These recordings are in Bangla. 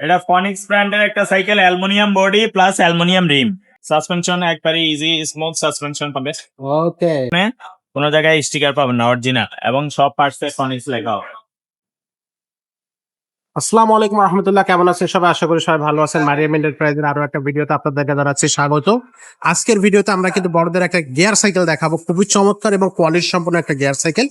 এটা ফনিক্স ব্র্যান্ডের একটা cycle, aluminium body plus aluminium রিম, সাসপেনশন একবারে ইজি স্মুথ সাসপেনশন পাবে। ওকে, কোনো জায়গায় স্টিকার পাবেন না, অরিজিনাল, এবং সব পার্টসে ফনিক্স লেখা হবে। আসসালামু আলাইকুম রহমতুল্লাহ, কেমন আছেন সবাই? আশা করি সবাই ভালো আছেন। মারিয়াম এন্টারপ্রাইজের আরো একটা ভিডিওতে আপনাদেরকে জানাচ্ছি স্বাগত। আজকের ভিডিওতে আমরা কিন্তু বড়দের একটা গিয়ার সাইকেল দেখাবো, খুবই চমৎকার এবং কোয়ালিটি সম্পন্ন একটা গিয়ার সাইকেল।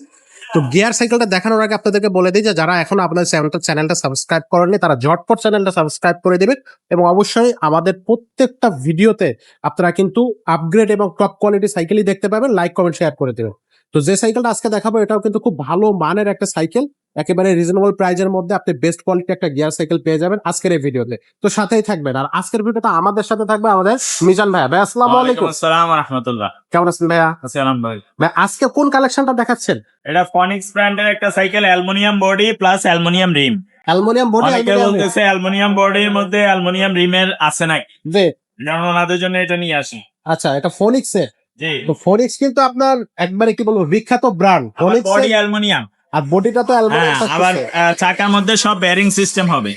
তো গিয়ার সাইকেলটা দেখানোর আগে আপনাদেরকে বলে দিই যে যারা এখন আপনাদের চ্যানেলটা সাবস্ক্রাইব করেননি তারা ঝটপট চ্যানেলটা সাবস্ক্রাইব করে দেবেন, এবং অবশ্যই আমাদের প্রত্যেকটা ভিডিওতে আপনারা কিন্তু আপগ্রেড এবং টপ কোয়ালিটি সাইকেলই দেখতে পাবেন। লাইক কমেন্ট শেয়ার করে দেবেন। তো যে সাইকেলটা আজকে দেখাবো এটাও কিন্তু খুব ভালো মানের একটা সাইকেল, একেবারে রিজনেবল প্রাইজের মধ্যে আপনি বেস্ট কোয়ালিটি একটা গিয়ার সাইকেল পেয়ে যাবেন আজকের এই ভিডিওতে। তো সাথেই থাকবেন। আর আজকের ভিডিওতে আমাদের সাথে থাকবে আমাদের মিজান ভাইয়া। ভাই আসসালামু আলাইকুম। আসসালাম রাহমাতুল্লাহ। কেমন আছেন ভাইয়া? আসসালাম ভাই। ভাই আজকে কোন কালেকশনটা দেখাচ্ছেন? এটা ফনিক্স ব্র্যান্ডের একটা cycle, aluminium body plus aluminium রিম। অ্যালুমিনিয়াম বডি, অনেকে বলতেছে অ্যালুমিনিয়াম বডির মধ্যে অ্যালুমিনিয়াম রিমের আছে নাকি, জি যেমন ওনাদের জন্য এটা নিয়ে আসি। আচ্ছা, এটা ফোনিক্স এর। জি, তো ফোনিক্স কিন্তু আপনার একবারে কি বলবো বিখ্যাত ব্র্যান্ড ফোনিক্স, বডি অ্যালুমিনিয়াম, আর বডিটা তো হ্যাঁ, অ্যালুমিনিয়াম। আবার চাকার মধ্যে সব বেয়ারিং সিস্টেম হবে।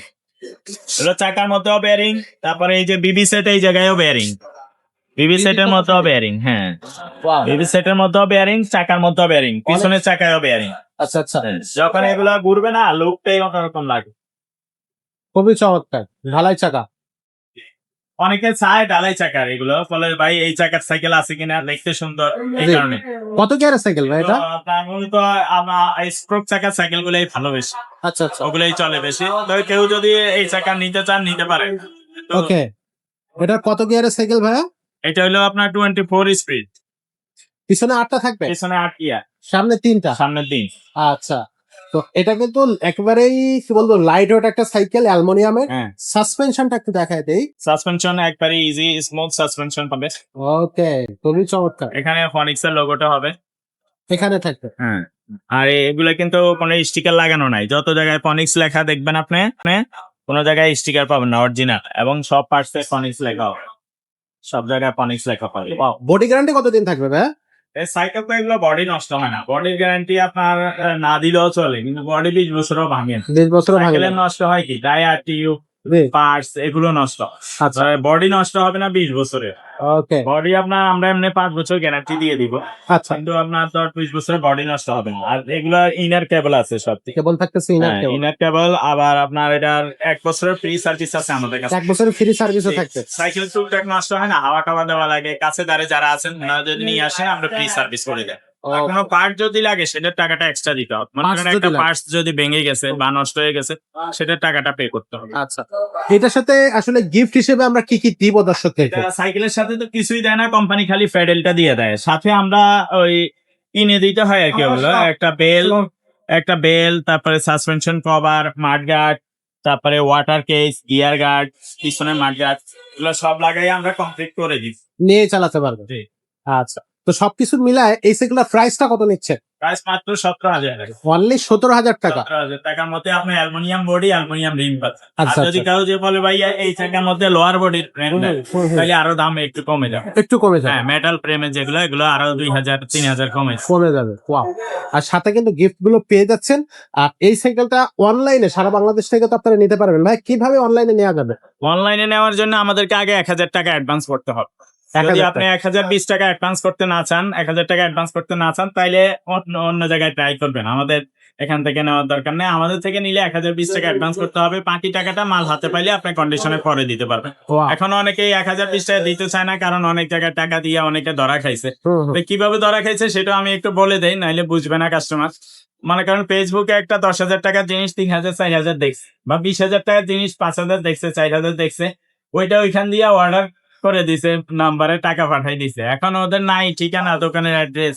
হলো চাকার মধ্যেও বেয়ারিং, তারপরে এই যে বিবি সেট এই জায়গায়ও বেয়ারিং, বিবি সেটের মধ্যেও বেয়ারিং, হ্যাঁ বিবি সেটের মধ্যেও বেয়ারিং, চাকার মধ্যেও বেয়ারিং, পিছনের চাকায়ও বেয়ারিং। আচ্ছা আচ্ছা, যখন এগুলা ঘুরবে না লুকটাই অন্যরকম লাগে। খুবই চমৎকার ঢালাই চাকা। অনেকে চায় ডালাই চাকার, এগুলো ফলে ভাই এই চাকার সাইকেল আছে কিনা, দেখতে সুন্দর এই জি। কারণে। কত গিয়ারের সাইকেল ভাই এটা? তো আমরা স্ট্রোক চাকার সাইকেল গুলাই ভালো বেশি, আচ্ছা আচ্ছা, ওগুলাই চলে বেশি। তবে কেউ যদি এই চাকা নিতে চান নিতে পারে। তো ওকে। এটা কত গিয়ারের সাইকেল ভাইয়া? এটা হলো আপনার 24 স্পিড, পিছনে 8টা থাকবে, পিছনে 8 গিয়ার, সামনে 3টা। সামনে 3। আচ্ছা, তো এটা কিন্তু একেবারেই কি বলবো লাইট ওয়েট একটা সাইকেল, অ্যালুমিনিয়ামের। হ্যাঁ, সাসপেনশনটা একটু দেখায় দেই। সাসপেনশন একবারে ইজি স্মুথ সাসপেনশন পাবে। ওকে, খুবই চমৎকার। এখানে ফনিক্স এর লোগোটা হবে, এখানে থাকবে। হ্যাঁ। আর এগুলা কিন্তু কোনো স্টিকার লাগানো নাই, যত জায়গায় ফনিক্স লেখা দেখবেন আপনি কোনো জায়গায় স্টিকার পাবেন না, অরিজিনাল, এবং সব পার্টসে ফনিক্স লেখা হবে, সব জায়গায় ফনিক্স লেখা পাবে। বডি গ্যারান্টি কতদিন থাকবে ভাইয়া? এই সাইকেল তো এগুলো বডি নষ্ট হয় না, বডির গ্যারান্টি আপনার না দিলেও চলে, কিন্তু বডি 20 বছরও ভাঙে না। 20 বছর ভাঙবে। সাইকেলের নষ্ট হয় কি টায়ার টিউব জি, পার্টস এগুলো নষ্ট, আচ্ছা, বডি নষ্ট হবে না 20 বছরে। ওকে, বডি আপনার আমরা এমনি 5 বছর গ্যারান্টি দিয়ে দিব, আচ্ছা। কিন্তু আপনার তো 20 বছরের বডি নষ্ট হবে না। আর এগুলার ইনার কেবল আছে সব, কেবল থাকতেছে ইনার কেবল। ইনার কেবল, আবার আপনার এটার 1 বছরের ফ্রি সার্ভিস আছে আমাদের কাছে। 1 বছরের ফ্রি সার্ভিসও থাকবে। সাইকেল টুকটাক নষ্ট হয় না, হাওয়া খাওয়া দেওয়া লাগে, কাছে দাঁড়িয়ে যারা আছেন ওনারা যদি নিয়ে আসেন আমরা ফ্রি সার্ভিস করে দেয়। আর কোনো পার্ট যদি লাগে সেটার টাকাটা এক্সট্রা দিতে হবে, মনে Parts করেন যদি একটা লাগে। পার্টস যদি ভেঙে গেছে বা নষ্ট হয়ে গেছে সেটার টাকাটা পে করতে হবে। আচ্ছা, এটার সাথে আসলে গিফট হিসেবে আমরা কি কি দিব দর্শকদেরকে? এটা সাইকেলের সাথে তো কিছুই দেয় না কোম্পানি, খালি প্যাডেলটা দিয়ে দেয়, সাথে আমরা ওই কিনে দিতে হয় আর কি, ওগুলো একটা বেল, তারপরে সাসপেনশন কভার, মাড গার্ড, তারপরে ওয়াটার কেস, গিয়ার গার্ড, পিছনের মাড গার্ড, এগুলো সব লাগাই আমরা কমপ্লিট করে দিই। নিয়ে চালাতে পারবে। জি। আচ্ছা, তো সবকিছু মিলায় এই সাইকেলের প্রাইসটা কত নিচ্ছে? প্রাইস মাত্র 17,000 টাকা। অনলি 17,000 টাকা। 17,000 টাকার মধ্যে আপনি অ্যালুমিনিয়াম বডি অ্যালুমিনিয়াম রিম পাচ্ছেন। আর আচ্ছা, যদি আচ্ছা। কারো যে বলে ভাই এই টাকার মধ্যে লোয়ার বডির ফ্রেম দেয়, তাহলে আরো দাম একটু কমে যাবে। একটু কমে যাবে। হ্যাঁ, মেটাল ফ্রেমে যেগুলো এগুলো আরো 2,000 3,000 কমে। কমে যাবে। ওয়াও! আর সাথে কিন্তু গিফট গুলো পেয়ে যাচ্ছেন। আর এই সাইকেলটা অনলাইনে সারা বাংলাদেশ থেকে তো আপনারা নিতে পারবেন। ভাই কিভাবে অনলাইনে নেওয়া যাবে? অনলাইনে নেওয়ার জন্য আমাদেরকে আগে 1,000 টাকা অ্যাডভান্স করতে হবে। 1000 যদি টাকা। আপনি 1,020 টাকা অ্যাডভান্স করতে না চান, 1,000 টাকা অ্যাডভান্স করতে না চান, তাইলে অন্য জায়গায় ট্রাই করবেন, আমাদের এখান থেকে নেওয়ার দরকার নেই। আমাদের থেকে নিলে 1,020 টাকা অ্যাডভান্স করতে হবে, বাকি টাকাটা মাল হাতে পাইলে আপনি কন্ডিশনে পরে দিতে পারবেন। ওয়াও! এখন অনেকেই 1,020 টাকা দিতে চায় না, কারণ অনেক জায়গায় টাকা দিয়ে অনেকে ধরা খাইছে। তো কিভাবে ধরা খাইছে সেটা আমি একটু বলে দেই, নাইলে বুঝবে না কাস্টমার। মনে করেন ফেসবুকে একটা 10,000 টাকার জিনিস 3,000 4,000 দেখছে, বা 20,000 টাকার জিনিস 5,000 দেখছে, 4,000 দেখছে, ওইটা ওইখান দিয়ে অর্ডার করে দিছে, নাম্বারে টাকা পাঠাই দিছে। এখন ওদের নাই ঠিকানা, দোকানের অ্যাড্রেস,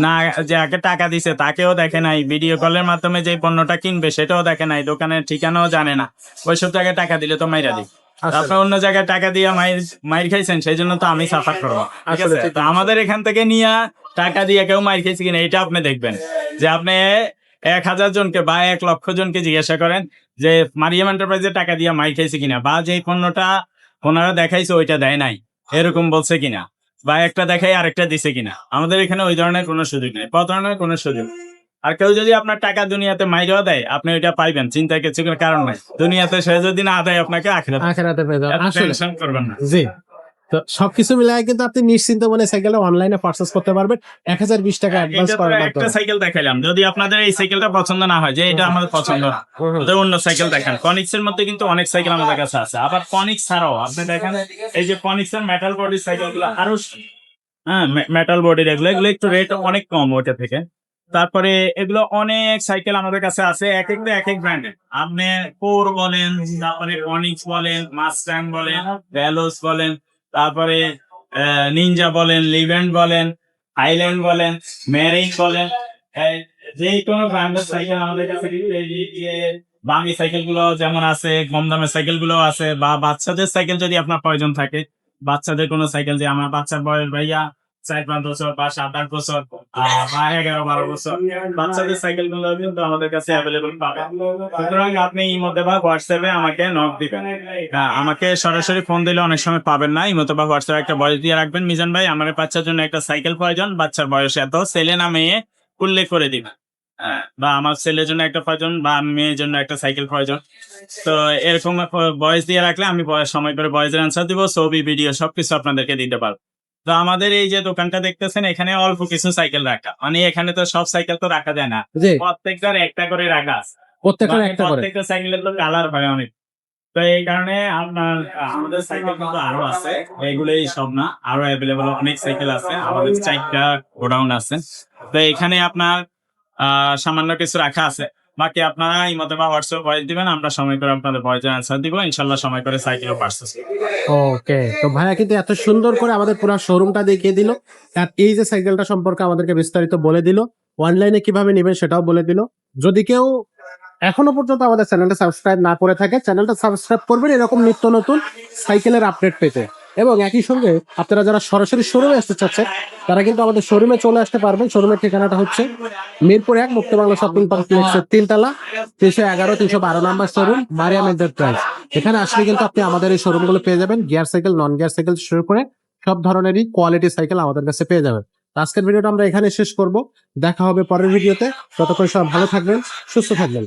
না যাকে টাকা দিছে তাকেও দেখে নাই, ভিডিও কলের মাধ্যমে যে পণ্যটা কিনবে সেটাও দেখে নাই, দোকানের ঠিকানাও জানে না, ওইসব জায়গায় টাকা দিলে তো মাইরা দিই। আপনি অন্য জায়গায় টাকা দিয়ে মাইর খাইছেন, সেই জন্য তো আমি সাফার করবো, ঠিক আছে? তো আমাদের এখান থেকে নিয়ে টাকা দিয়ে কেউ মাইর খাইছে কিনা এটা আপনি দেখবেন, যে আপনি 1,000 জনকে বা 1,00,000 জনকে জিজ্ঞাসা করেন যে মারিয়াম এন্টারপ্রাইজে টাকা দিয়ে মাইর খাইছে কিনা, বা যে পণ্যটা ওনারা দেখাইছে ওইটা দেয় নাই এরকম বলছে কিনা, বা একটা দেখাই আরেকটা দিছে কিনা। আমাদের এখানে ওই ধরনের কোনো সুযোগ নেই, প্রতারণার কোনো সুযোগ। আর কেউ যদি আপনার টাকা দুনিয়াতে মাইরেও দেয় আপনি ওইটা পাইবেন, চিন্তার কিছু কারণ নাই। দুনিয়াতে সে যদি না দেয় আপনাকে আখেরাতে পেয়ে যাবেন। আসলে টেনশন করবেন না। জি, তো সবকিছু মিলায় কিন্তু আপনি নিশ্চিন্ত মনে সাইকেলটা অনলাইনে পারচেজ করতে পারবেন 1020 টাকা অ্যাডভান্স এটা তো করার একটা মাধ্যমে। সাইকেল দেখাইলাম, যদি আপনাদের এই সাইকেলটা পছন্দ না হয় যে এটা আমাদের পছন্দ না, তো অন্য সাইকেল দেখেন। কনিক্স এর মধ্যে কিন্তু অনেক সাইকেল আমাদের কাছে আছে। আবার কনিক্স ছাড়াও আপনি দেখেন এই যে কনিক্স এর মেটাল বডি সাইকেল গুলো আরো, হ্যাঁ মেটাল বডির এগুলো এগুলো একটু রেট অনেক কম ওটা থেকে। তারপরে এগুলো অনেক সাইকেল আমাদের কাছে আছে, এক একটা এক এক ব্র্যান্ডের। আপনি কোর বলেন, তারপরে কনিক্স বলেন, মাস্টাং বলেন, ভ্যালোস বলেন, তারপরে নিনজা বলেন, লিভেন্ট বলেন, হাইল্যান্ড বলেন, মেরিন বলেন, এই যে কোনো ব্র্যান্ডের সাইকেল আমাদের কাছে কিন্তু এই দামি সাইকেল গুলো যেমন আছে, কম দামের সাইকেল গুলো আছে, বা বাচ্চাদের সাইকেল যদি আপনার প্রয়োজন থাকে, বাচ্চাদের কোনো সাইকেল, যে আমার বাচ্চার বয়স ভাইয়া 4-5 বছর বা 7-8 বছর বা 11-12 বছর, বাচ্চাদের সাইকেল গুলো কিন্তু আমাদের কাছে অ্যাভেলেবল পাবেন। সুতরাং আপনি এই মধ্যে বা হোয়াটসঅ্যাপে আমাকে নক দিবেন। আমাকে সরাসরি ফোন দিলে অনেক সময় পাবেন না, এই মতো বা হোয়াটসঅ্যাপে একটা ভয়েস দিয়ে রাখবেন, মিজান ভাই আমার বাচ্চার জন্য একটা সাইকেল প্রয়োজন, বাচ্চার বয়স এত, ছেলে না মেয়ে উল্লেখ করে দিবেন। বা আমার ছেলের জন্য একটা প্রয়োজন বা মেয়ের জন্য একটা সাইকেল প্রয়োজন। তো এরকম ভয়েস দিয়ে রাখলে আমি সময় করে ভয়েসের অ্যান্সার দিব, ছবি ভিডিও সবকিছু আপনাদেরকে দিতে পারবো। তো আমাদের এই যে দোকানটা দেখতেছেন, এখানে অল্প কিছু সাইকেল রাখা, মানে এখানে তো সব সাইকেল তো রাখা যায় না, জি, প্রত্যেকটার একটা করে রাখা আছে। প্রত্যেকটা মানে একটা করে। প্রত্যেকটা সাইকেলের তো কালার হয় অনেক। তো এই কারণে আপনার আমাদের সাইকেল কিন্তু আরো আছে, এগুলোই সব না, আরো অ্যাভেলেবল অনেক সাইকেল আছে, আমাদের 4টা গোডাউন আছে। তো এখানে আপনার সামান্য কিছু রাখা আছে, বাকি আপনারা এই মতো বা হোয়াটসঅ্যাপ ভয়েস দিবেন, আমরা সময় করে আপনাদের ভয়েসের অ্যান্সার দিব, ইনশাল্লাহ সময় করে সাইকেলও পারচেজ। ওকে, তো ভাইয়া কিন্তু এত সুন্দর করে আমাদের পুরো শোরুমটা দেখিয়ে দিল, আর এই যে সাইকেলটা সম্পর্কে আমাদেরকে বিস্তারিত বলে দিল, অনলাইনে কিভাবে নেবেন সেটাও বলে দিল। যদি কেউ এখনো পর্যন্ত আমাদের চ্যানেলটা সাবস্ক্রাইব না করে থাকে, চ্যানেলটা সাবস্ক্রাইব করবেন এরকম নিত্য নতুন সাইকেলের আপডেট পেতে। এবং একই সঙ্গে আপনারা যারা সরাসরি শোরুমে আসতে চাচ্ছেন তারা কিন্তু আমাদের শোরুমে চলে আসতে পারবেন। শোরুমের ঠিকানাটা হচ্ছে মিরপুর 1 মুক্ত বাংলা শপিং কমপ্লেক্সের 3 তলা 311-312 নাম্বার শোরুম, মারিয়াম এন্টারপ্রাইজ। এখানে আসলে কিন্তু আপনি আমাদের এই শোরুমগুলো পেয়ে যাবেন, gear cycle, non gear cycle শুরু করে সব ধরনেরই কোয়ালিটি সাইকেল আমাদের কাছে পেয়ে যাবেন। তো আজকের ভিডিওটা আমরা এখানে শেষ করব, দেখা হবে পরের ভিডিওতে। ততক্ষণ সবাই ভালো থাকবেন, সুস্থ থাকবেন।